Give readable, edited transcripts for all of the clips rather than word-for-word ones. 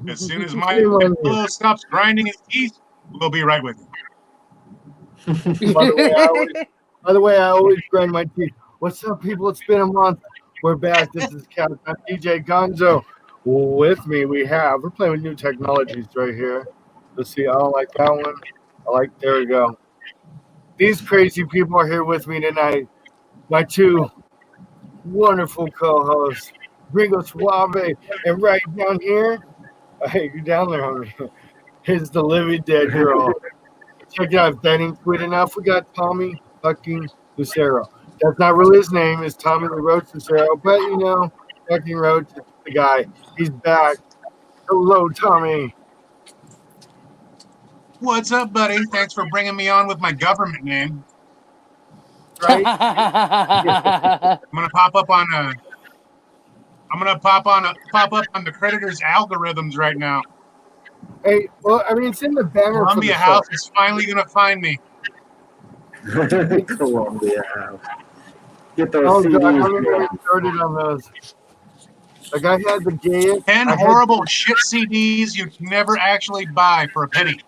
As soon as my pillow stops grinding his teeth, we'll be right with you. By the way, I always grind my teeth. What's up, people? It's been a month. We're back. This is Captain DJ Gonzo. With me, we're playing with new technologies right here. Let's see. I don't like that one. There we go. These crazy people are here with me tonight. My two wonderful co-hosts, Gringo Suave, and right down here, hey, you're down there, homie, is the living dead girl. Check it out. If that ain't sweet enough, we got Tommy fucking Lucero. That's not really his name. It's Tommy the Roach Lucero. But, fucking Roach is the guy. He's back. Hello, Tommy. What's up, buddy? Thanks for bringing me on with my government name. Right? I'm gonna pop up on the Predator's algorithms right now. Hey, well, I mean, it's in the banner. Columbia House is finally gonna find me. Columbia House. Get those CDs. God, I'm gonna get started on those. Like, I had the gayest. 10 horrible shit CDs you'd never actually buy for a penny.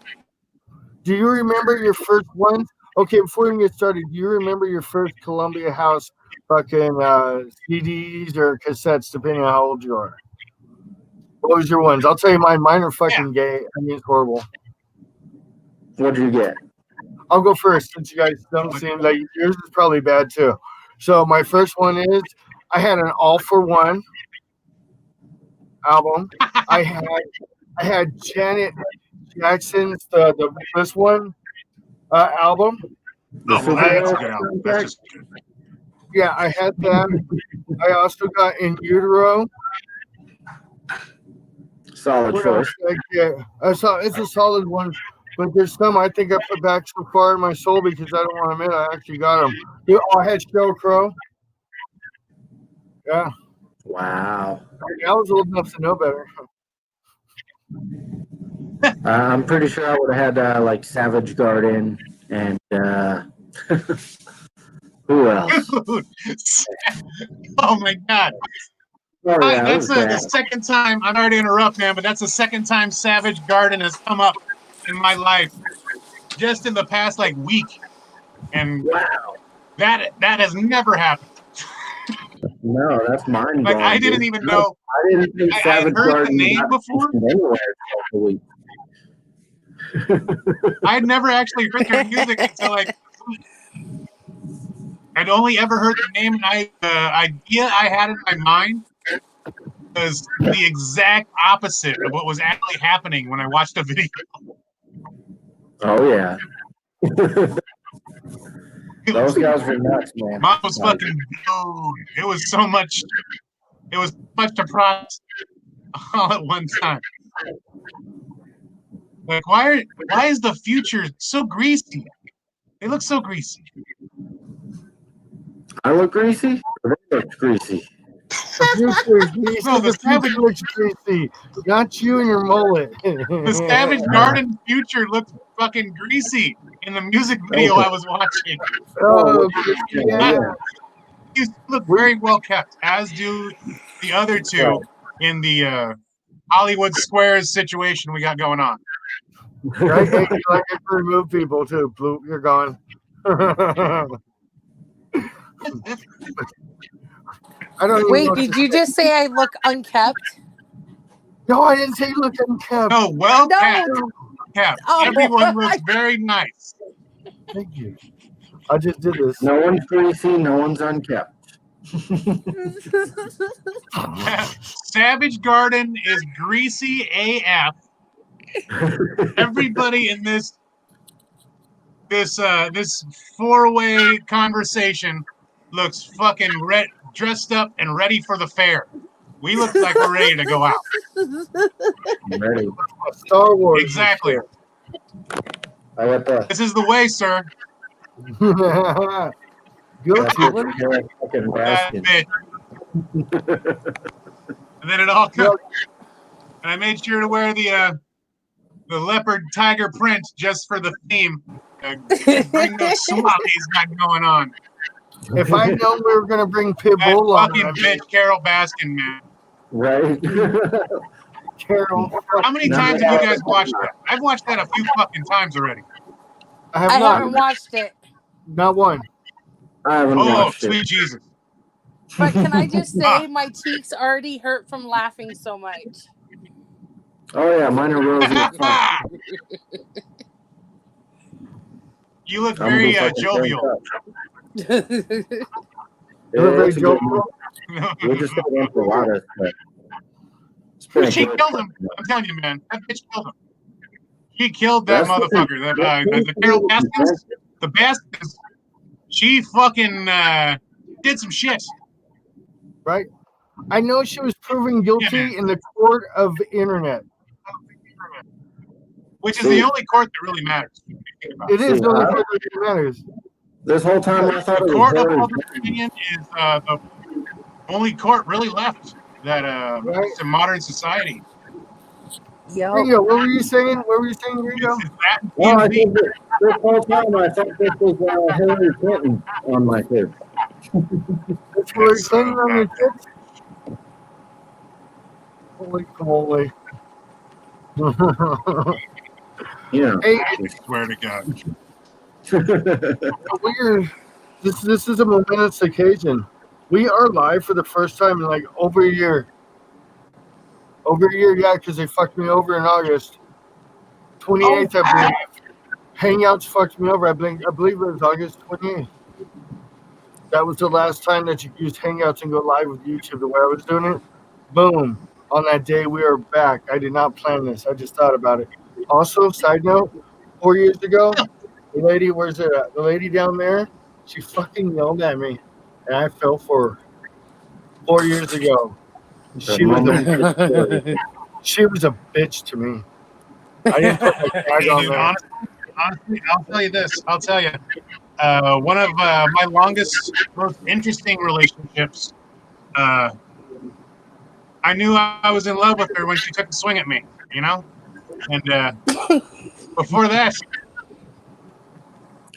Do you remember your first one? Okay, before we get started, do you remember your first Columbia House fucking CDs or cassettes, depending on how old you are? What was your ones? I'll tell you mine. Mine are fucking gay. I mean, it's horrible. What'd you get? I'll go first since you guys don't seem like yours is probably bad too. So my first one is I had an All for One album. I had Janet Jackson's this one album. That's a good album. That's just good. Yeah, I had that. I also got In Utero. Solid choice. It's a solid one, but there's some I think I put back so far in my soul because I don't want to admit I actually got them. I had Sheryl Crow. Yeah. Wow. I was old enough to know better. I'm pretty sure I would have had like Savage Garden and who else? Dude. Oh my God. Oh, yeah, That's the second time. I'm sorry to interrupt, man, but that's the second time Savage Garden has come up in my life, just in the past week, and wow, that has never happened. No, that's mine. I didn't even know. I didn't think Savage heard Garden the name before. I'd never actually heard their music until I'd only ever heard the name, and the idea I had in my mind was the exact opposite of what was actually happening when I watched a video. Oh yeah. Those guys were nuts, man. Mine was fucking blown. It was so much. It was much to process all at one time. Like, why is the future so greasy? They look so greasy. I look greasy? Or they look greasy? The future looks greasy. Not you and your mullet. The Savage Garden future looks fucking greasy in the music video I was watching. Oh, yeah. You look very well kept, as do the other two in the Hollywood Squares situation we got going on. Right? Hey, you like it to remove people too. Bloop, you're gone. Wait, did you just say I look unkept? No, I didn't say you look unkept. No, well kept. Oh, everyone looks very nice. Thank you. I just did this. No one's greasy, no one's unkept. Savage Garden is greasy AF. Everybody in this four-way conversation looks fucking dressed up and ready for the fair. We look like we're ready to go out. Ready. Star Wars. Exactly. I got that. This is the way, sir. And then it all comes. And I made sure to wear the leopard tiger print just for the theme. Bring those swappies got going on. If I know we were gonna bring Pitbull that on, fucking bitch Carol Baskin, man. Right. Carol. How many times have you guys watched that? I've watched that a few fucking times already. I have I not. haven't watched it. Not one. I haven't Oh, watched sweet it. Jesus. But can I just Ah. say my cheeks already hurt from laughing so much? Oh yeah, mine are rosy as fuck. You look I'm very just fucking jovial. turned up. You're Yeah, very it's a good jovial. one. We're just got one for water. But it's been a She good killed him. one. I'm telling you, man. That bitch killed him. She killed that That's what motherfucker. The Carol Baskins. The Baskins. She fucking did some shit. Right? I know she was proven guilty man. in the court of internet. Which is the only court that really matters. It is the only court that matters. This whole time I thought The it was court of her. public opinion is the only court really left that Right. in modern society. Yo. Ringo, what were you saying? What were you saying, Ringo? Is that No, I TMZ. think this whole time I thought this was Hillary Clinton on my kids. That's Hillary That's, Clinton on your kids? Holy moly. Yeah. Hey, I swear to God. this is a momentous occasion. We are live for the first time in like over a year. Over a year, yeah, because they fucked me over in August. 28th, I believe. Hangouts fucked me over. I believe it was August 28th. That was the last time that you could use Hangouts and go live with YouTube the way I was doing it. Boom. On that day, we are back. I did not plan this. I just thought about it. Also, side note, 4 years ago, the lady, where's it at? The lady down there, she fucking yelled at me, and I fell for her. 4 years ago. She was a bitch to me. I didn't put my tag on Dude, there. honestly, I'll tell you this. I'll tell you. One of my longest, most interesting relationships. I knew I was in love with her when she took a swing at me, you know? And before that,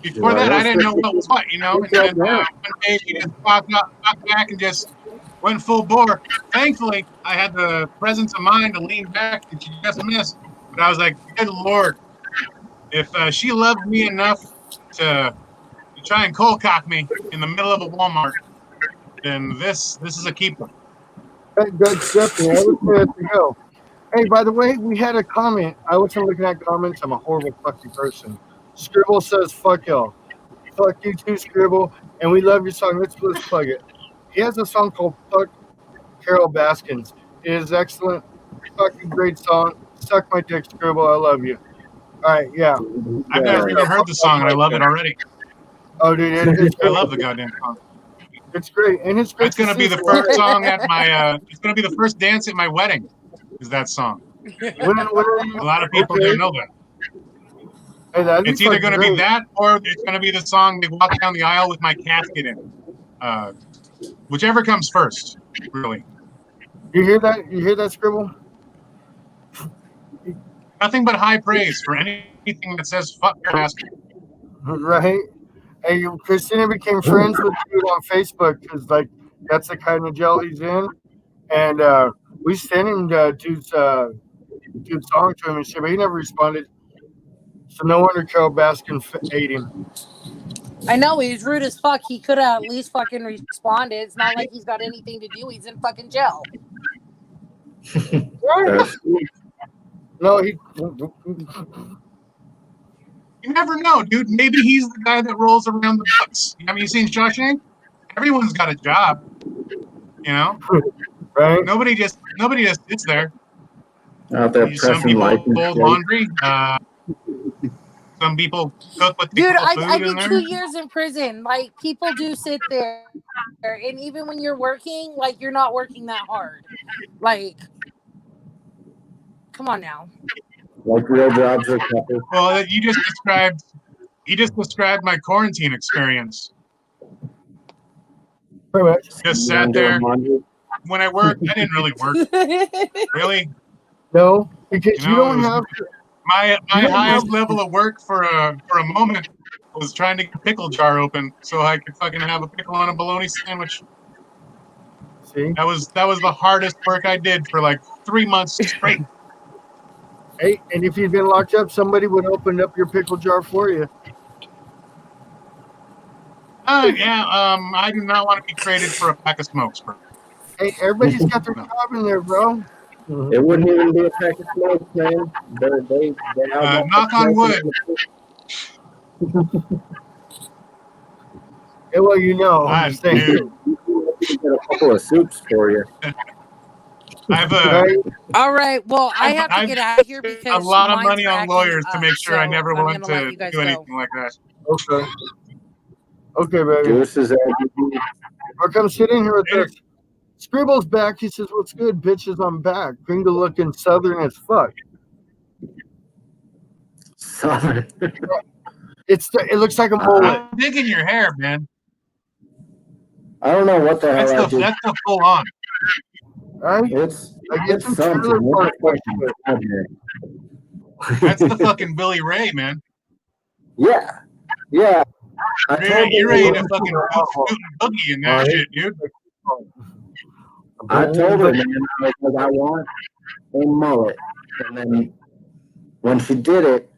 I didn't know what was what, you know? And then one day she just walked back and just went full bore. Thankfully, I had the presence of mind to lean back and she just missed. But I was like, good Lord, if she loved me enough to try and cold cock me in the middle of a Walmart, then this is a keeper. That's definitely. I would say that's a go. Hey, by the way, we had a comment. I wasn't looking at comments. I'm a horrible fucking person. Scribble says, fuck y'all. Fuck you too, Scribble. And we love your song. Let's plug it. He has a song called Fuck Carol Baskins. It is excellent. Fucking great song. Suck my dick, Scribble. I love you. All right, yeah. I've never even heard the song and I love it already. Oh, dude, it's I love the goddamn song. It's great, and it's great. It's gonna be the first song at my. It's gonna be the first dance at my wedding. Is that song? When are you, A lot of people don't know that. Hey, it's either gonna be that, or it's gonna be the song they walk down the aisle with my casket in. Whichever comes first, really. You hear that? You hear that, Scribble? Nothing but high praise for anything that says "fuck your basket." Right. Hey, Christina became friends with dude on Facebook because, like, that's the kind of jail he's in, and we sent him dude's song to him and shit, but he never responded. So no wonder Carol Baskin ate him. I know he's rude as fuck. He could have at least fucking responded. It's not like he's got anything to do. He's in fucking jail. No, he. You never know, dude. Maybe he's the guy that rolls around the books. Have you seen Shawshank? Everyone's got a job, you know. Right. Nobody just sits there. Out there Some pressing people lights and fold shit. laundry. Some people cook what they Dude, call food I in did there. 2 years in prison. Like, people do sit there, and even when you're working, like, you're not working that hard. Like, come on now. Like real jobs are tougher. Well, you just described my quarantine experience. Pretty much. Just sat there. When I worked, I didn't really work. Really? No, because you don't have. My highest level of work for a moment was trying to get a pickle jar open so I could fucking have a pickle on a bologna sandwich. See, that was the hardest work I did for like 3 months straight. Hey, and if you'd been locked up, somebody would open up your pickle jar for you. Yeah. I do not want to be traded for a pack of smokes, bro. Hey, everybody's got their No. job in there, bro. It wouldn't even be a pack of smoke, man. They outlaw Knock on wood. Yeah, well, you know, I'm Ah, just saying. dude. Get a couple of soups for you. I've Right? All right. Well, I have to I've get out of here spent because a lot of mine's money on acting lawyers to up, make sure I so never I'm want gonna let to you guys do go. anything like that. Okay. Okay, baby. Juices Or come sit in here with us. Scribble's back. He says, "What's good, bitches? I'm back. Gringo looking southern as fuck." Southern. It looks like a mullet. I'm digging your hair, man. I don't know what the hell I did. That's the full on. Right? It's I get it's some something. trailer park What next to it. the fuck? That's the fucking Billy Ray, man. Yeah. Yeah. I told You're ready to her, fucking boot and boogie in that Right. shit, dude. I told her, man, I was like, I want a mullet. And then when she did it,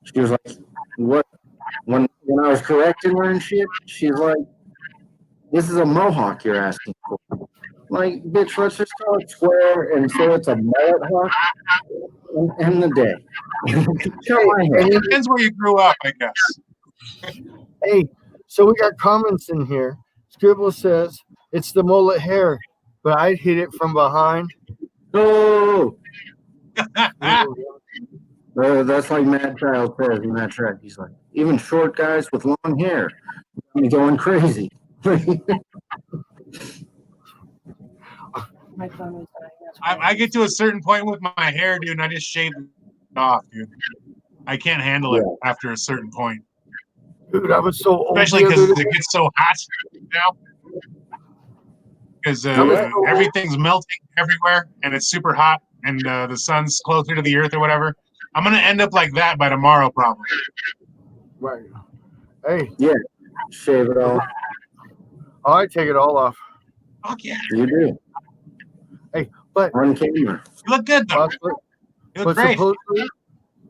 she was like, what? When I was correcting her and shit, she's like, this is a mohawk you're asking for. Like, bitch, let's just call it square and say it's a mullet hawk and end the day. Show my hair. It depends where you grew up, I guess. Hey, so we got comments in here. Scribble says it's the mullet hair, but I'd hit it from behind. Oh, that's like Mad Child says in that track. He's like, even short guys with long hair, I'm going crazy. I get to a certain point with my hair, dude, and I just shave it off, dude. I can't handle it after a certain point. Dude, I was so old. Especially because it gets so hot now. Because everything's melting everywhere and it's super hot and the sun's closer to the earth or whatever. I'm going to end up like that by tomorrow, probably. Right. Hey. Yeah. Shave it off. Oh, I take it all off. Fuck yeah. You do. Hey, but on camera. You look good, though. You look great.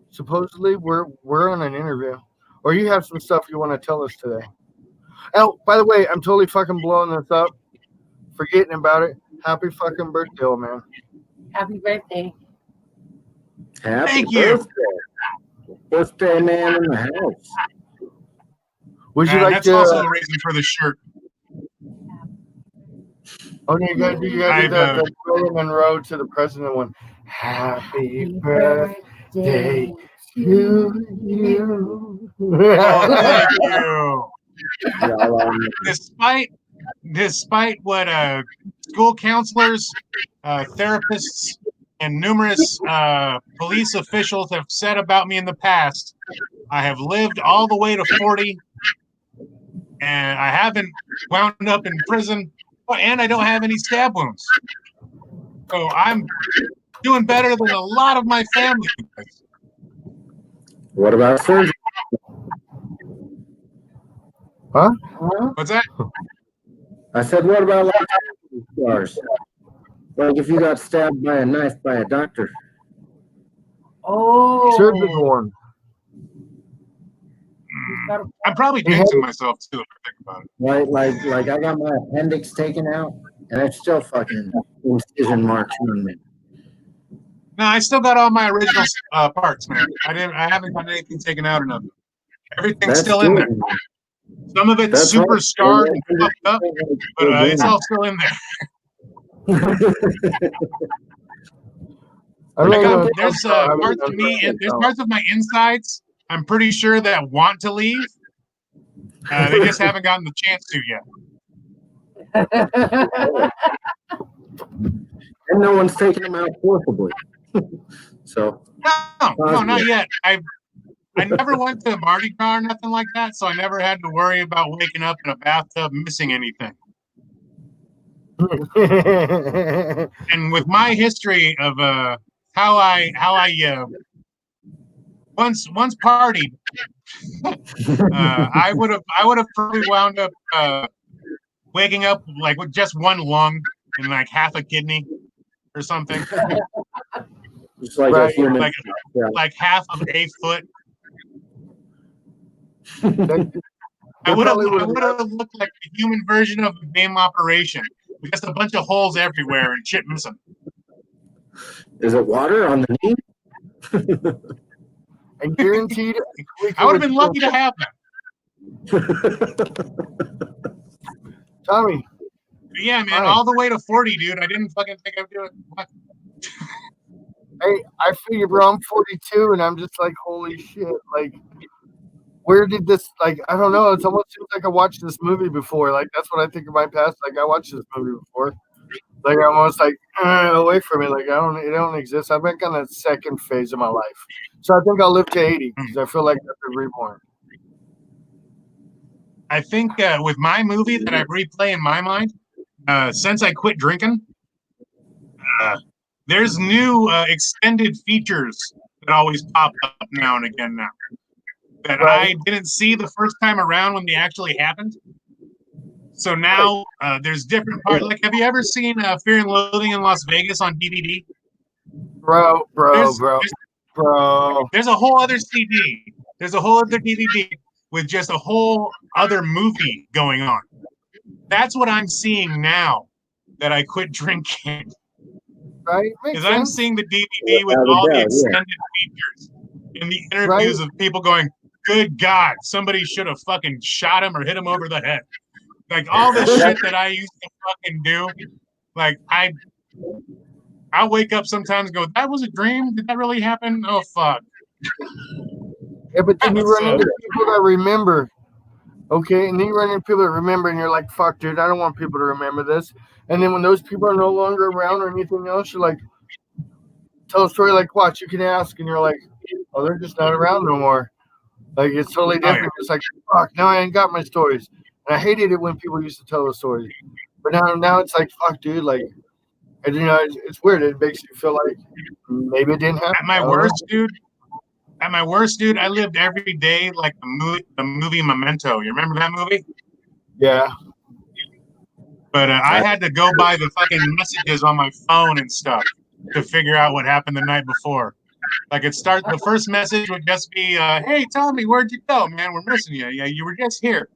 Supposedly we're on an interview. Or you have some stuff you want to tell us today. Oh, by the way, I'm totally fucking blowing this up. Forgetting about it. Happy fucking birthday, old man. Happy birthday. Happy Thank birthday. Birthday man in the house. Would you like that's to? also the reason for the shirt. Oh, you gotta do the Marilyn Monroe to the president one. Happy birthday to you. Oh, thank you. Despite what school counselors, therapists, and numerous police officials have said about me in the past, I have lived all the way to 40, and I haven't wound up in prison, and I don't have any stab wounds. So I'm doing better than a lot of my family. What about surgery? Huh? What's that? I said, what about like scars? Like if you got stabbed by a knife by a doctor. Oh. Surgical one. I'm probably jinxing myself too if I think about it. Like I got my appendix taken out and it's still fucking incision marks on me. No, I still got all my original parts, man. I haven't got anything taken out or nothing. Everything's still in there. Some of it's super scarred and fucked up, but it's all still in there. There's parts of me, and there's parts of my insides I'm pretty sure that want to leave. They just haven't gotten the chance to yet. And no one's taking them out forcibly. So no, not yet. I never went to Mardi Gras or nothing like that, so I never had to worry about waking up in a bathtub missing anything. And with my history of how I once partied, I would have probably wound up waking up like with just one lung and like half a kidney or something. Just like Right. a human. like Yeah. like half of a foot. They I would probably have looked like the human version of the game Operation with just a bunch of holes everywhere and shit missing. Is it water on the knee? and guaranteed. I would have been lucky to have that. Tommy. But yeah, man, Fine. all the way to 40, dude. I didn't fucking think I'd do it. What? Hey, I figure, bro, I'm 42, and I'm just like, holy shit! Like, where did this? Like, I don't know. It's almost seems like I watched this movie before. Like, that's what I think of my past. Like, I watched this movie before. Like, I'm almost like away from it. Like, it don't exist. I'm like on that second phase of my life. So I think I'll live to 80 because I feel like that's a reborn. I think with my movie that I replay in my mind, since I quit drinking, there's new extended features that always pop up now and again now that Right. I didn't see the first time around when they actually happened. So now there's different parts. Like, have you ever seen Fear and Loathing in Las Vegas on DVD? Bro. There's a whole other CD. There's a whole other DVD with just a whole other movie going on. That's what I'm seeing now that I quit drinking. Right? Makes Because I'm sense. seeing the DVD with Without a all the doubt, extended features in the interviews of people going, "Good God, somebody should have fucking shot him or hit him over the head." Like all this shit that I used to fucking do. Like I'll wake up sometimes and go, "That was a dream? Did that really happen? Oh fuck." Yeah, but then you run So- into people that remember. Okay, and then you run into people that remember, and you're like, "Fuck, dude, I don't want people to remember this." And then when those people are no longer around or anything else, you're like, tell a story like, "Watch, you can ask," and you're like, "Oh, they're just not around no more." Like it's totally different. yeah. It's like, "Fuck, now I ain't got my stories." And I hated it when people used to tell the stories, but now it's like, "Fuck, dude," like, and it's weird. It makes you feel like maybe it didn't happen. At my worst, dude, I lived every day like the movie Memento. You remember that movie? Yeah. But I had to go by the fucking messages on my phone and stuff to figure out what happened the night before. Like the first message would just be, "Hey, Tommy, where'd you go, man? We're missing you. Yeah, you were just here."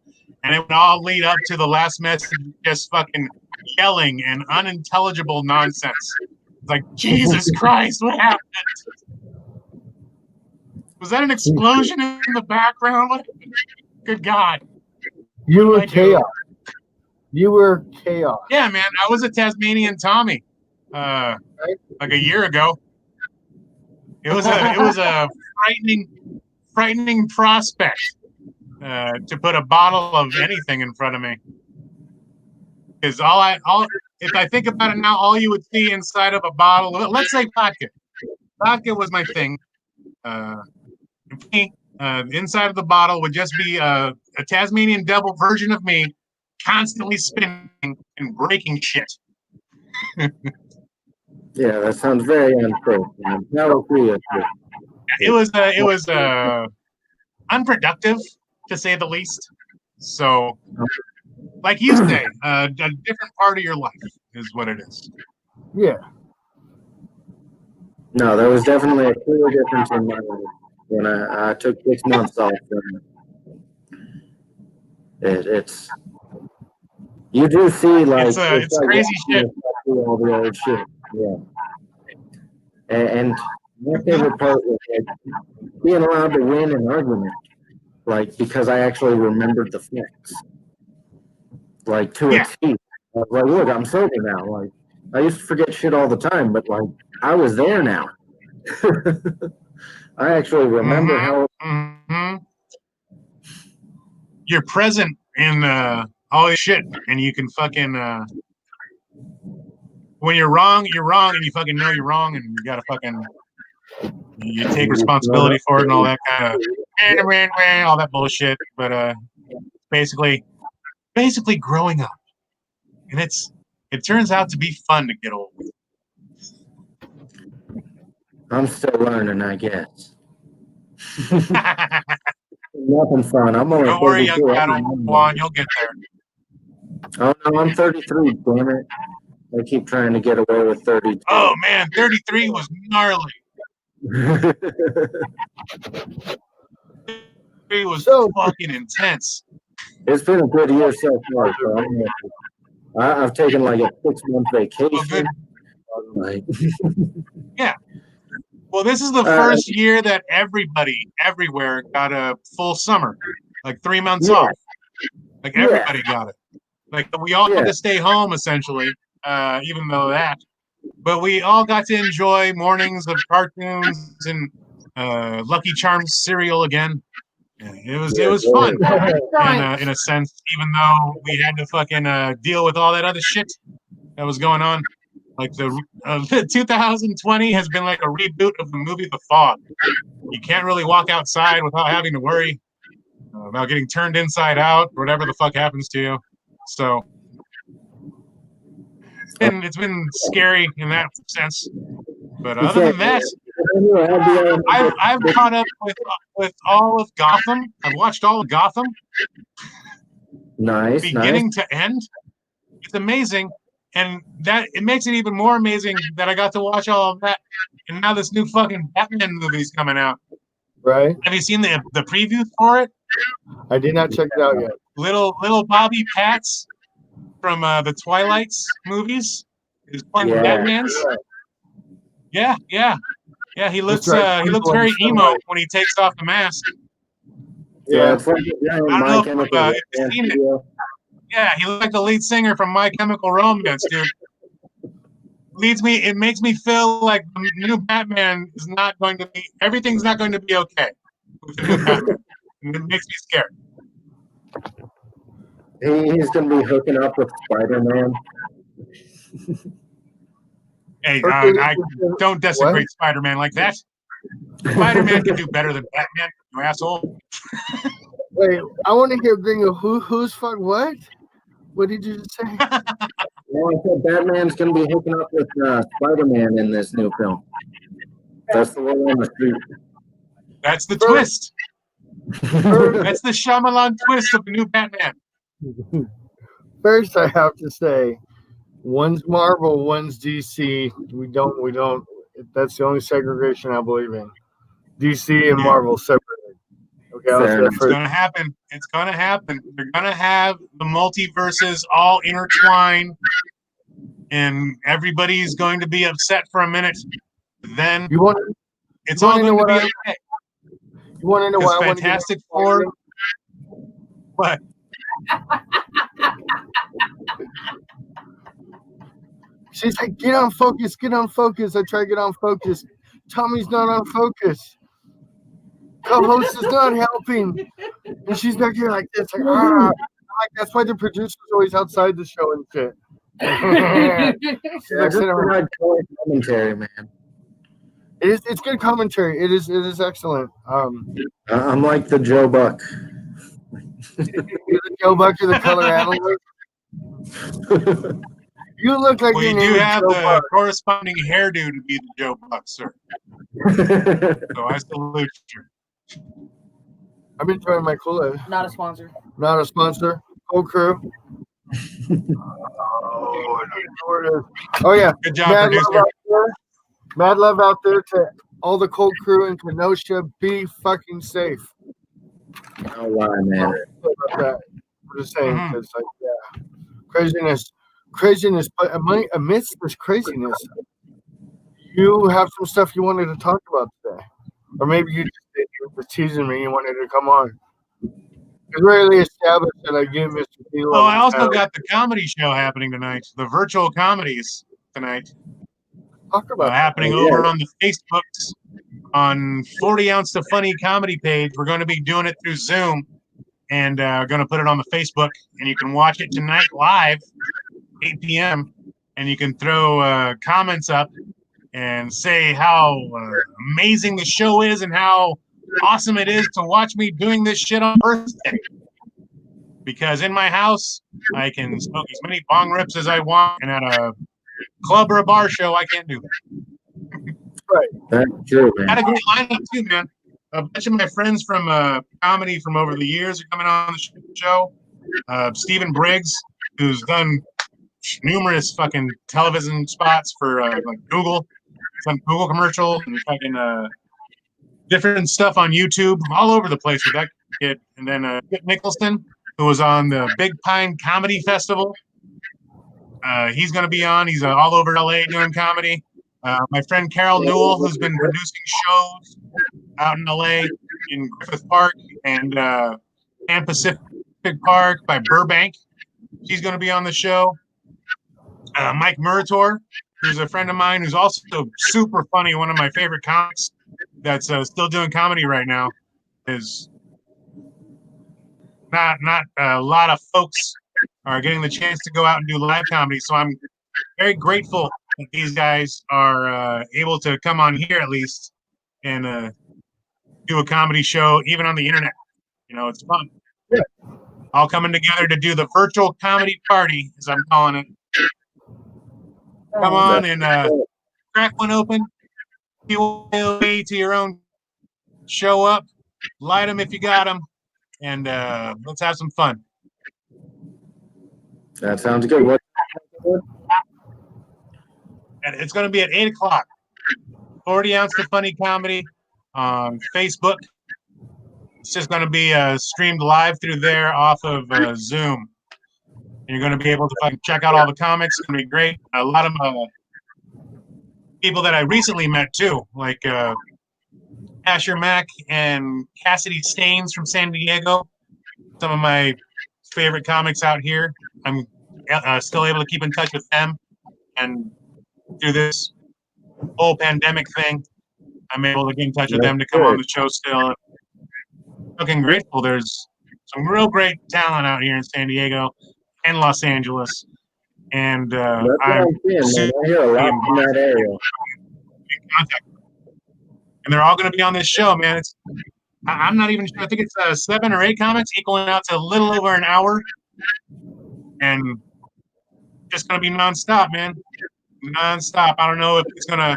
And it would all lead up to the last message, just fucking yelling and unintelligible nonsense. It's like, Jesus Christ, what happened? Was that an explosion in the background? What? Good God. You What were did I do? chaos. You were chaos. Yeah, man, I was a Tasmanian Tommy, like a year ago. It was a frightening prospect to put a bottle of anything in front of me. Because if I think about it now, all you would see inside of a bottle, let's say vodka. Vodka was my thing. Inside of the bottle would just be a Tasmanian devil version of me, constantly spinning and breaking shit. Yeah, that sounds very unsafe. Man. No, agree with you. It was unproductive, to say the least. So, like you say, a different part of your life is what it is. Yeah. No, there was definitely a clear difference in my life when I took 6 months off. It's you do see like It's like crazy shit. all the old shit. Yeah. And my favorite part was like being allowed to win an argument, like because I actually remembered the facts, like to a T. I was like, look, I'm sober now. Like I used to forget shit all the time, but like I was there now. I actually remember how. Mm-hmm. You're present in all this shit, and you can fucking when you're wrong, and you fucking know you're wrong, and you gotta fucking you take responsibility for it and all that kind of all that bullshit. But basically growing up, and it turns out to be fun to get old. I'm still learning, I guess. Nothing fun. I'm only Don't worry, young 32. Padawan, you'll get there. Oh no, I'm 33. Damn it! I keep trying to get away with 32. Oh man, 33 was gnarly. It was So- fucking intense. It's been a good year so far. So I've taken like a 6-month vacation. Like, Well, this is the first year that everybody, everywhere, got a full summer, like 3 months Yeah. off. Like Yeah. everybody got it. Like we all Yeah. had to stay home essentially, even though that. But we all got to enjoy mornings of cartoons and Lucky Charms cereal again. Yeah, it was fun in a sense, even though we had to fucking deal with all that other shit that was going on. Like the 2020 has been like a reboot of the movie The Fog. You can't really walk outside without having to worry about getting turned inside out, or whatever the fuck happens to you. So it's been scary in that sense. But other than that, I've caught up with all of Gotham. I've watched all of Gotham, nice. beginning to end. It's amazing, and that it makes it even more amazing that I got to watch all of that. And now this new fucking Batman movie's coming out. Right? Have you seen the preview for it? I did not check it out yet. Little Bobby Patz from the Twilights movies is playing Yeah. Batman's. Yeah. He looks right. he looks very emo when he takes off the mask. Yeah, Yeah. it's like I don't know if you've seen it. Yeah, he looks like the lead singer from My Chemical Romance, dude. It makes me feel like the new Batman is not going to be. Everything's not going to be okay with the new Batman. And it makes me scared. He's going to be hooking up with Spider-Man. Hey, I don't desecrate Spider-Man like that. Spider-Man can do better than Batman, you asshole. Wait, I want to hear Gringo. Who's fuck what? What did you just say? Well, I said Batman's going to be hooking up with Spider-Man in this new film. That's the one on the street. That's the twist. That's the Shyamalan twist of the new Batman. First, I have to say, one's Marvel, one's DC. We don't. That's the only segregation I believe in. DC and Marvel separated. Okay, I'll say that It's first. gonna happen. It's gonna happen. They're gonna have the multiverses all intertwined, and everybody's going to be upset for a minute. Then You want? it's you all wanna know going to be what okay. You want to know Because why I want to Fantastic Four. What? She's like, get on focus, get on focus. I try to get on focus. Tommy's not on focus. Co-host is not helping. And she's back here like this, like, ah. Like, that's why the producer's always outside the show and shit. She's like, sit around. Commentary, man. It's good commentary. It is excellent. I'm like the Joe Buck. You're the Joe Buck, you're the color analyst. You look like Well, your you name do is have Joe the Buck. corresponding hairdo to be the Joe Buck, sir. So I salute you. I'm enjoying my Kool-Aid. Not a sponsor. Not a sponsor. Cold Crew. Oh yeah. Good job, Mad producer. love out there. Mad love out there to all the Cold Crew in Kenosha. Be fucking safe. Oh, wow, man. About that. I'm just saying, Mhm. because like, yeah, craziness. But amidst this craziness, you have some stuff you wanted to talk about today, or maybe you were teasing me. You wanted to come on. It's rarely established that I give Mr. P. Oh, I also got the comedy show happening tonight. The virtual comedies tonight. Talk about Happening over on the Facebooks on 40 Ounce to Funny comedy page. We're going to be doing it through Zoom, and going to put it on the Facebook, and you can watch it tonight live, 8 p.m. And you can throw comments up and say how amazing the show is and how awesome it is to watch me doing this shit on birthday. Because in my house, I can smoke as many bong rips as I want, and at a club or a bar show, I can't do that. That's true, man. Had a great lineup too, man. A bunch of my friends from comedy from over the years are coming on the show. Stephen Briggs, who's done numerous fucking television spots for like Google, some Google commercials, and fucking different stuff on YouTube, all over the place with that kid. And then Kit Nicholson, who was on the Big Pine Comedy Festival. He's going to be on. He's all over LA doing comedy. My friend Carol Newell, who's been producing shows out in LA in Griffith Park and Pan Pacific Park by Burbank. She's going to be on the show. Mike Murator, who's a friend of mine, who's also super funny, one of my favorite comics that's still doing comedy right now. Is not a lot of folks are getting the chance to go out and do live comedy, so I'm very grateful that these guys are able to come on here at least and do a comedy show, even on the internet. You know, it's fun. Yeah. All coming together to do the virtual comedy party, as I'm calling it. Come on and crack one open. You way to your own. Show up, light them if you got them, and let's have some fun. That sounds good. What? And it's going to be at 8 o'clock. 40 Ounce to Funny Comedy on Facebook. It's just going to be streamed live through there off of Zoom. And you're going to be able to check out all the comics. It's going to be great. A lot of people that I recently met too, like Asher Mack and Cassidy Staines from San Diego. Some of my favorite comics out here. I'm still able to keep in touch with them, and through this whole pandemic thing, I'm able to get in touch with them to come on the show still. Fucking grateful. There's some real great talent out here in San Diego and Los Angeles, and I'm I hear a lot from that area. And they're all going to be on this show, man. I'm not even sure. I think it's 7 or 8 comics equaling out to a little over an hour. And just going to be nonstop, man. Nonstop. I don't know if it's going to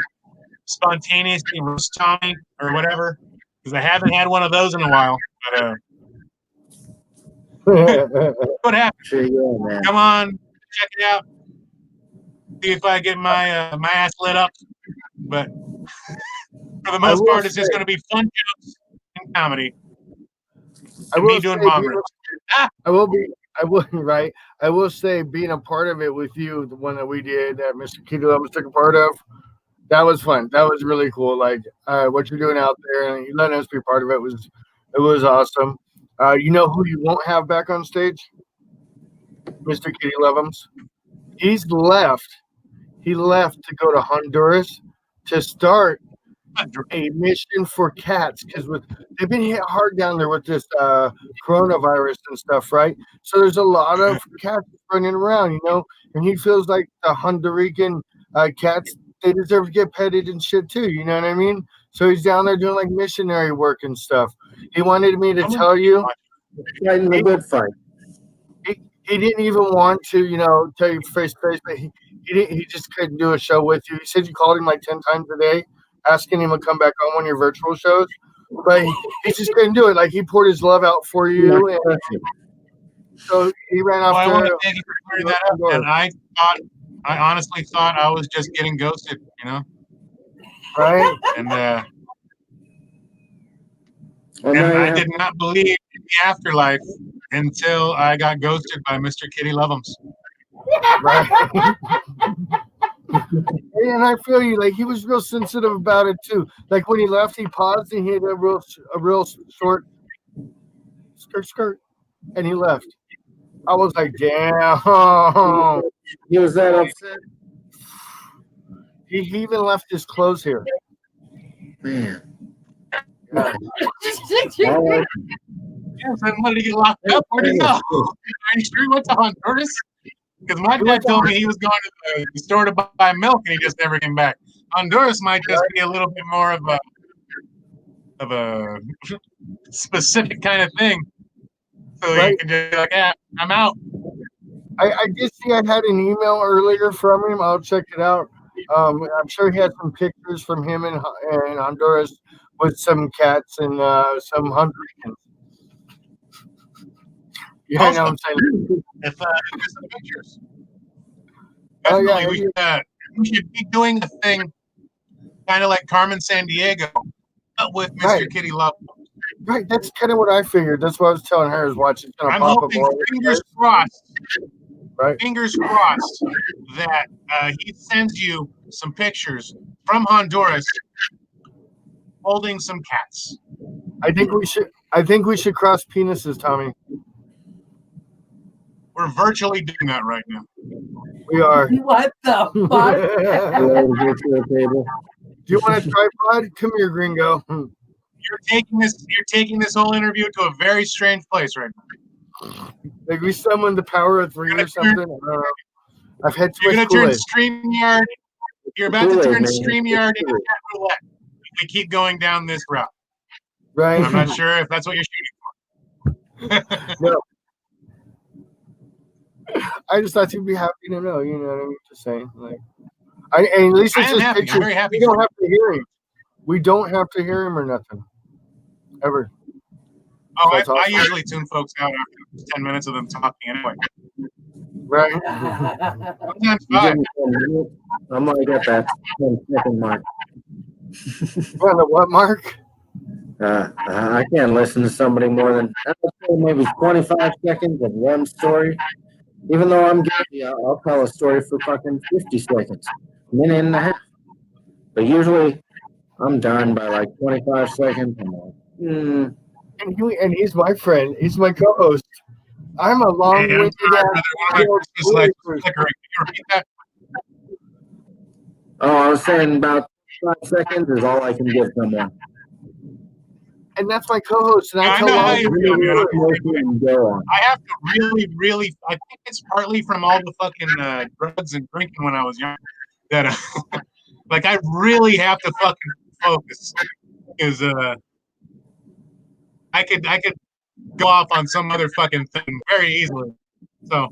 spontaneously roast Tommy or whatever, because I haven't had one of those in a while. But what happens? Sure, yeah, man. Come on, check it out. See if I get my my ass lit up. But for the most part, it's just going to be fun jokes and comedy. And me doing bomb rips. I will say being a part of it with you, the one that we did that Mr. Kitty Lemons took a part of, that was fun. That was really cool. Like what you're doing out there and you letting us be part of it was awesome. You know who you won't have back on stage? Mr. Kitty Levums. He's left. He left to go to Honduras to start a mission for cats because they've been hit hard down there with this coronavirus and stuff, right? So there's a lot of cats running around, you know, and he feels like the Honduran cats, they deserve to get petted and shit too, you know what I mean? So he's down there doing like missionary work and stuff. He wanted me to tell you. Fighting the good fight. He didn't even want to, you know, tell you face to face, but he just couldn't do a show with you. He said you called him like 10 times a day, asking him to come back on one of your virtual shows, but he just couldn't do it. Like he poured his love out for you, and so he ran off. I want to thank you for clearing that up. And I honestly thought I was just getting ghosted, you know, right? And I did not believe in the afterlife until I got ghosted by Mr. Kitty Lovums. Right. And I feel you. Like he was real sensitive about it too. Like when he left, he paused and he had a real short skirt, and he left. I was like, damn. He was that upset. He even left his clothes here. Man. Yes, I wanted to get locked up. Where'd he go? Are you sure he went to Honduras? Because my dad told me he was going to the store to buy milk and he just never came back. Honduras might just be a little bit more of a specific kind of thing. So you can just be like, yeah, I'm out. I did see I had an email earlier from him. I'll check it out. I'm sure he had some pictures from him in Honduras with some cats and some Hondurans. You know what I'm saying? If there's some pictures. Definitely, we should be doing the thing kind of like Carmen San Diego. Not with Mr. Right. Kitty Love. Right, that's kind of what I figured. That's what I was telling her is watch it's gonna I'm pop up hoping, all over the fingers place. crossed, Right. fingers crossed that he sends you some pictures from Honduras holding some cats. I think we should cross penises, Tommy. We're virtually doing that right now. We are. What the Do fuck? Virtual table. you want a tripod? Come here, gringo. You're taking this whole interview to a very strange place right now. Like we summoned the power of three or something. I don't know. I've had too You're much gonna turn Kool-Aid. StreamYard. You're about to Kool-Aid, turn man. StreamYard into cat roulette. We keep going down this route. Right? I'm not sure if that's what you're shooting for. No. I just thought you'd be happy to know. You know what I mean? Just saying. Like, and at least I it's am just happy. pictures. I'm very happy. We don't have to hear him. We don't have to hear him or nothing. Ever. Oh, That's I awesome. usually tune folks out after 10 minutes of them talking anyway. Right? Sometimes You 5. give me 10 minutes, I'm like at that 10-second mark. Well, the what, Mark? I can't listen to somebody more than I'd say maybe 25 seconds of one story. Even though I'm guilty, I'll tell a story for fucking 50 seconds, minute and a half. But usually, I'm done by like 25 seconds. I'm like, And he's my friend. He's my co-host. I'm a Hey, I'm long-winded sorry, ass. brother. One of my Christmas lights was flickering. Can you repeat that? Oh, I was saying about 5 seconds is all I can give someone. And that's my co-host. And Yeah, I I tell know how long you Really, feel, man. really emotional and go on. I have to really, I think it's partly from all the fucking drugs and drinking when I was young that, like, I really have to fucking focus because I could go off on some other fucking thing very easily. So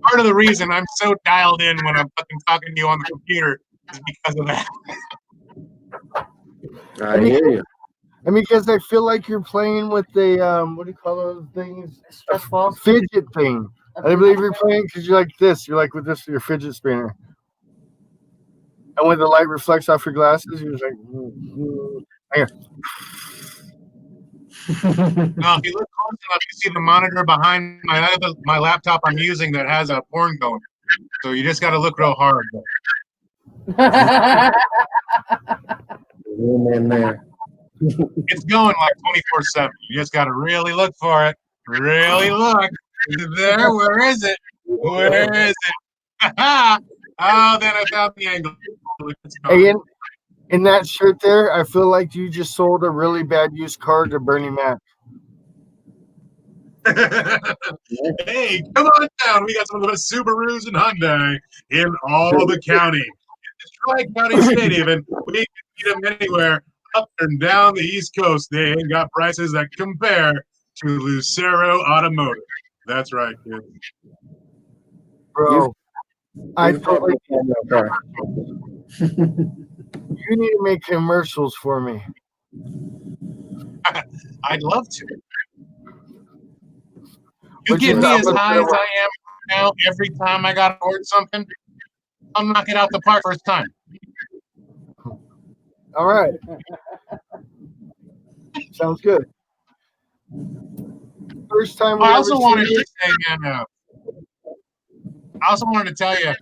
part of the reason I'm so dialed in when I'm fucking talking to you on the computer is because of that. I hear you. I mean, because I feel like you're playing with the what do you call those things? Stressful. Fidget thing. I believe you're playing because you're like this. You're like with this your fidget spinner. And when the light reflects off your glasses, you're just like. Here. Now, if you look close enough, you see the monitor behind my laptop I'm using that has a porn going. So you just got to look real hard. Zoom in there. It's going like 24/7. You just got to really look for it. Really look. Is it there? Where is it? Where is it? Oh, then I found the angle. It's gone. Hey, in that shirt there, I feel like you just sold a really bad used car to Bernie Mac. Hey, come on down. We got some of the best Subarus and Hyundai in all the county. In the Tri-County State, even. We can get them anywhere up and down the East Coast. They ain't got prices that compare to Lucero Automotive. That's right, kid. Bro, I You've feel got like the car. you need to make commercials for me. I'd love to. You Which get is me up as and high down. as I am now every time I got to order something. I'll knock it out the park first time. All right. Sounds good. First time we I ever also wanted seen to say, man, I also wanted to tell you,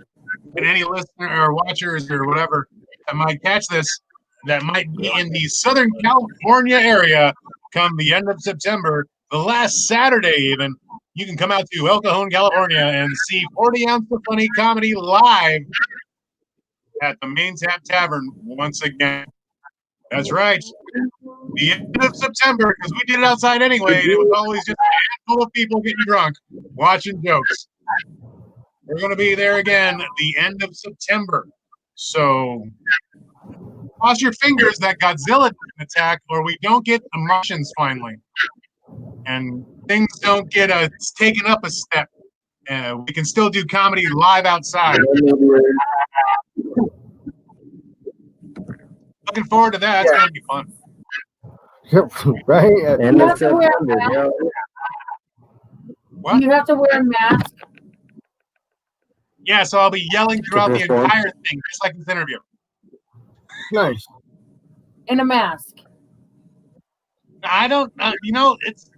and any listener or watchers or whatever that might catch this, that might be in the Southern California area come the end of September, the last Saturday even, you can come out to El Cajon, California and see 40 Ounce of Funny Comedy live at the Main Tap Tavern once again. That's right. The end of September, because we did it outside anyway, and it was always just a handful of people getting drunk, watching jokes. We're going to be there again at the end of September. So cross your fingers that Godzilla doesn't attack, or we don't get the Martians finally. And things don't get taken up a step. We can still do comedy live outside. Looking forward to that. It's going to be fun. right? End You of have to wear a September, mask. yeah. What? You have to wear a mask. Yeah, so I'll be yelling throughout the perform. entire thing, just like this interview. Nice. In a mask. I don't. It's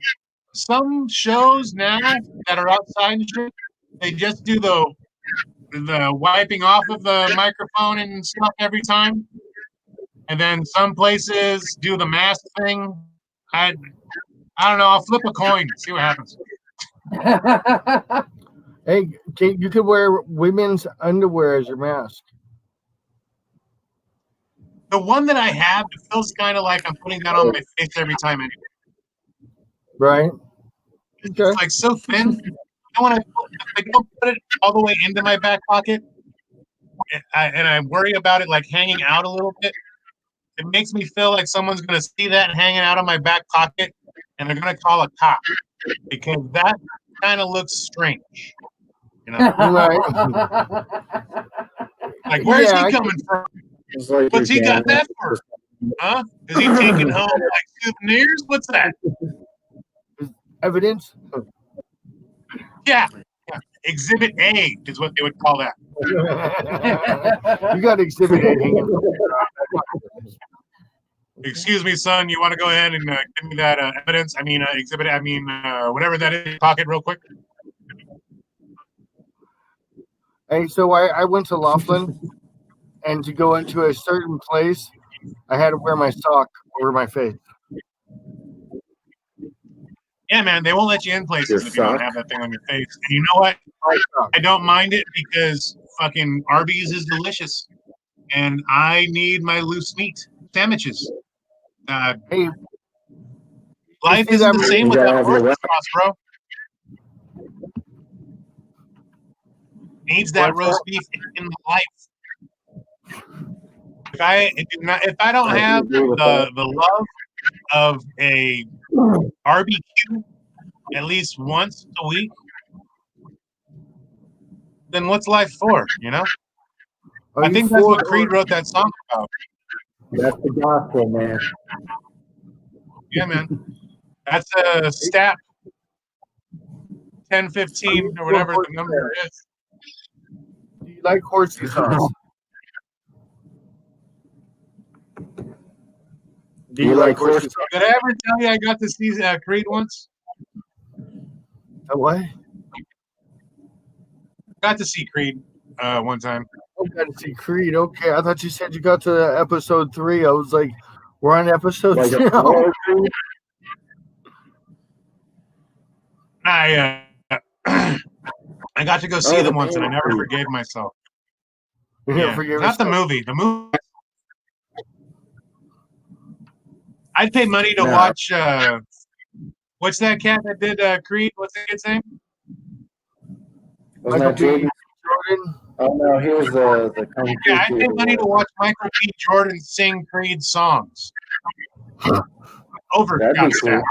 some shows now that are outside and shit. They just do the wiping off of the microphone and stuff every time, and then some places do the mask thing. I don't know. I'll flip a coin, see what happens. Hey, you could wear women's underwear as your mask. The one that I have, it feels kind of like I'm putting that on my face every time. Anyway. Right? It's Okay. like so thin. If I don't put it all the way into my back pocket, and I worry about it like hanging out a little bit, it makes me feel like someone's going to see that hanging out of my back pocket, and they're going to call a cop because that kind of looks strange. Right. Like, where's Yeah, he coming from? It's like What's he your got dad. that for? Huh? Is he taking home like souvenirs? What's that? Evidence? Yeah. Exhibit A is what they would call that. You got Exhibit A hanging. Excuse me, son. You want to go ahead and give me that evidence? I mean, exhibit. I mean, whatever that is in your pocket, real quick. Hey, so I went to Laughlin, and to go into a certain place, I had to wear my sock over my face. Yeah, man. They won't let you in places Your if you don't sock? have that thing on your face. And you know what? My sock. I don't mind it because fucking Arby's is delicious, and I need my loose meat sandwiches. Hey, Life see isn't that the same You without gotta have your roast sauce, bro. Needs that What's roast beef in the life. If I don't have the love of a barbecue at least once a week, then what's life for? Are I you think that's for what Creed wrote that song about. That's the gospel, man. Yeah, man. That's a stat 1015 or whatever the number is. Do you like horsey sauce? Do you like horsey sauce? Did I ever tell you I got to see Creed once? What? Got to see Creed one time. I got to see Creed. Okay, I thought you said you got to episode 3. I was like, we're on episode Like 2. I I got to go see them once, and I never forgave myself. Yeah, not the movie. The movie. I'd pay money to watch. What's that cat that did Creed? What's that kid's name? Wasn't that Jordan? Oh no, he was the Yeah, I'd pay money to watch Michael B. Jordan sing Creed songs. Over That'd be cool. Scott.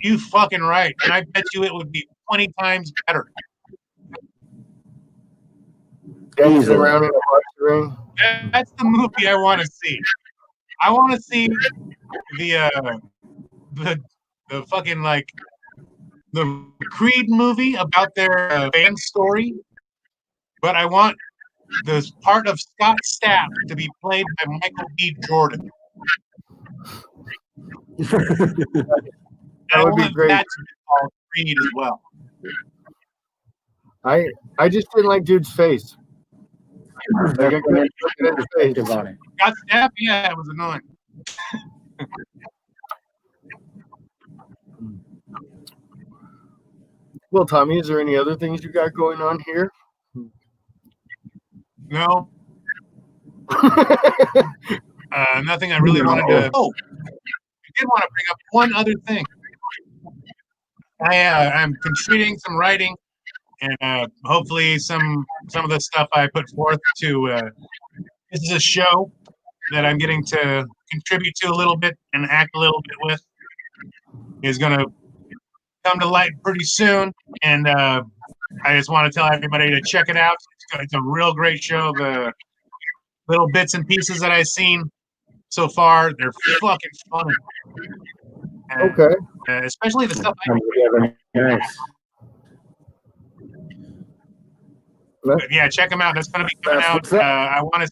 You fucking right, and I bet you it would be 20 times better. Dancing around in a boxing ring. That's the movie I want to see. I want to see the fucking like the Creed movie about their band story, but I want this part of Scott Stapp to be played by Michael B. Jordan. That would be great. That to be called Creed as well. I just didn't like dude's face. Like, I couldn't look at his face. Scott Stapp, yeah, it was annoying. Well, Tommy, is there any other things you got going on here? No. Nothing I really wanted to. Oh, I did want to bring up one other thing. I'm contributing some writing, and hopefully some of the stuff I put forth to. This is a show that I'm getting to contribute to a little bit and act a little bit with. Is going to come to light pretty soon, and I just want to tell everybody to check it out. It's a real great show. The little bits and pieces that I've seen so far, they're fucking funny. Okay. Especially the stuff. Yeah, check them out. That's going to be coming out. I want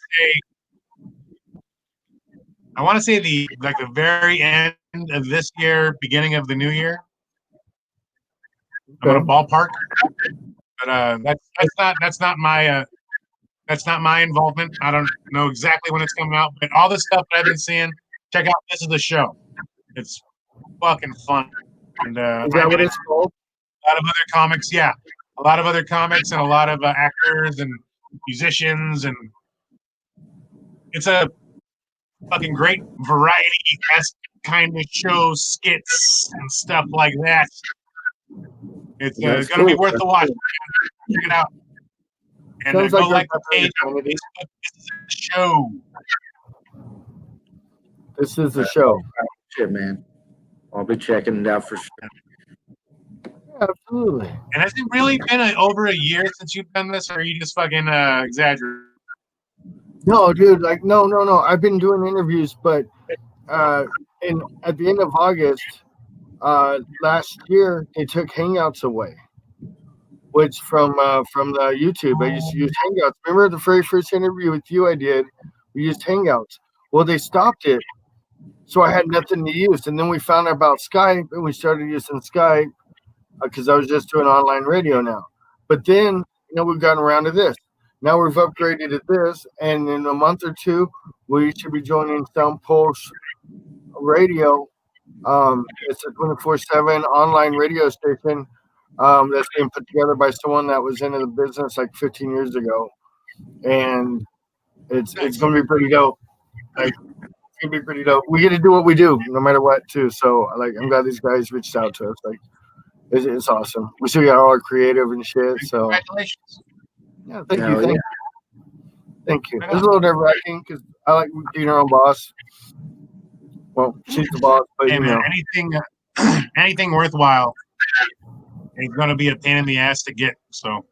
to say the very end end of this year, beginning of the new year. I'm gonna ballpark, but that's not my involvement. I don't know exactly when it's coming out, but all the stuff that I've been seeing, check out This Is the Show. It's fucking fun. And Is that what it's called? a lot of other comics, yeah, a lot of other comics and a lot of actors and musicians, and it's a fucking great variety-esque kind of show, skits and stuff like that. It's gonna be worth the watch. Check it out. And Sounds go like like the page on Facebook. This is the show. This is the show. Shit, man. I'll be checking it out for sure. Absolutely. And has it really been over a year since you've done this, or are you just fucking exaggerating? No, dude, like no. I've been doing interviews, but at the end of August last year they took Hangouts away, which from the YouTube I used to use Hangouts. Remember the very first interview with you I did? We used Hangouts. Well, they stopped it, so I had nothing to use. And then we found out about Skype, and we started using Skype because I was just doing online radio now. But then we've gotten around to this. Now we've upgraded to this, and in a month or two, we should be joining Sound Pulse Radio. It's a 24/7 online radio station that's being put together by someone that was into the business like 15 years ago, and it's going to be pretty dope. Like, it's going to be pretty dope. We get to do what we do, no matter what, too. So, like, I'm glad these guys reached out to us. Like, it's awesome. We still got all our creative and shit. So, Congratulations. yeah, thank you. It's a little nerve-wracking because I like being our own boss. Well, she's the boss, but Hey, man, anything worthwhile is going to be a pain in the ass to get. So.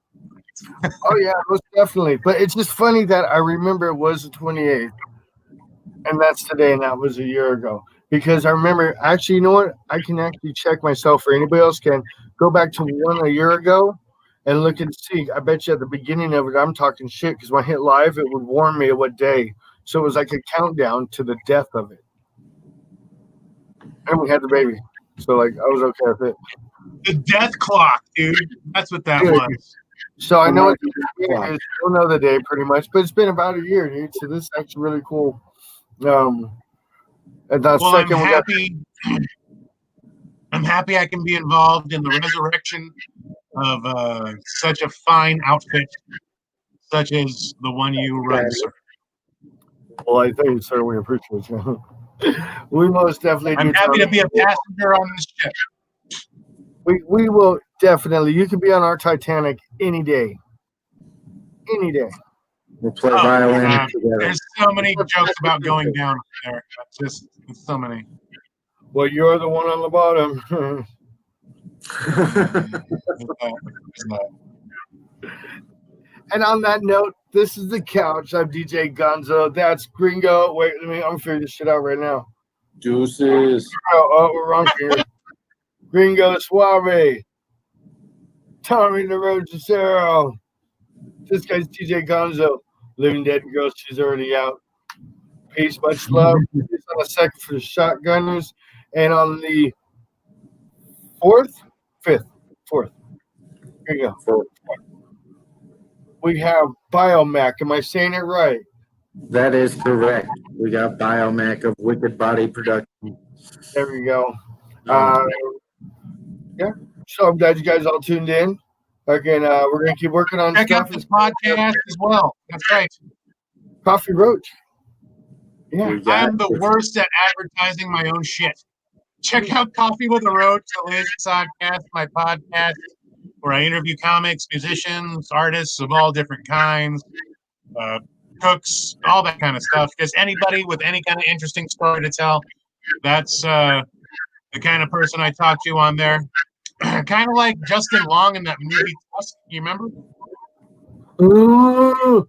Oh yeah, most definitely. But it's just funny that I remember it was the 28th, and that's today, and that was a year ago. Because I remember, actually, you know what? I can actually check myself, or anybody else can go back to one a year ago and look and see. I bet you at the beginning of it, I'm talking shit because when I hit live, it would warn me of what day. So it was like a countdown to the death of it. And we had the baby. So, like, I was okay with it. The death clock, dude. That's what that was. So I know it's another day pretty much, but it's been about a year, dude. So this is actually really cool. And I'm happy. I'm happy I can be involved in the resurrection of such a fine outfit, such as the one you run, sir. Well, I thank you, sir. We appreciate you. We most definitely. I'm happy to be a passenger on this ship. We will definitely. You can be on our Titanic any day. Any day. We'll play violin together. There's so many jokes about going down there. It's so many. Well, you're the one on the bottom. And on that note, this is the couch. I'm DJ Gonzo. That's Gringo. Wait, I'm gonna figure this shit out right now. Deuces. Oh, we're wrong here. Gringo Suave. Tommy the Roach Lucero. This guy's DJ Gonzo. Living Dead Girl, she's already out. Peace, much love. Peace on the second for the Shotgunners. And on the fifth. Here you go. We have Biomac. Am I saying it right? That is correct. We got Biomac of Wicked Body Production. There we go. Yeah. So I'm glad you guys all tuned in. Again, we're gonna keep working on check stuff. out this podcast as well. That's right. Coffee Roach. Yeah. I'm the worst at advertising my own shit. Check out Coffee with a Roach, the latest podcast, my podcast, where I interview comics, musicians, artists of all different kinds, cooks, all that kind of stuff. Just anybody with any kind of interesting story to tell. That's the kind of person I talk to on there. Kind of like Justin Long in that movie Tusk. You remember? Ooh.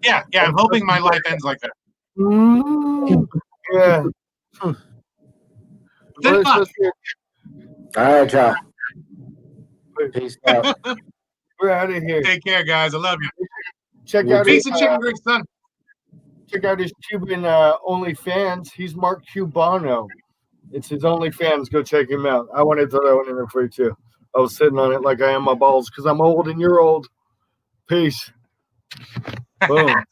Yeah. I'm hoping my life ends like that. Ooh. Yeah. Then fuck. All right, y'all. Peace out. We're out of here. Take care, guys. I love you. Check out Peace and chicken grease, son. check out his Cuban OnlyFans. He's Mark Cubano. It's his OnlyFans. Go check him out. I wanted to throw that one in there for you too. I was sitting on it like I am my balls because I'm old and you're old. Peace. Boom.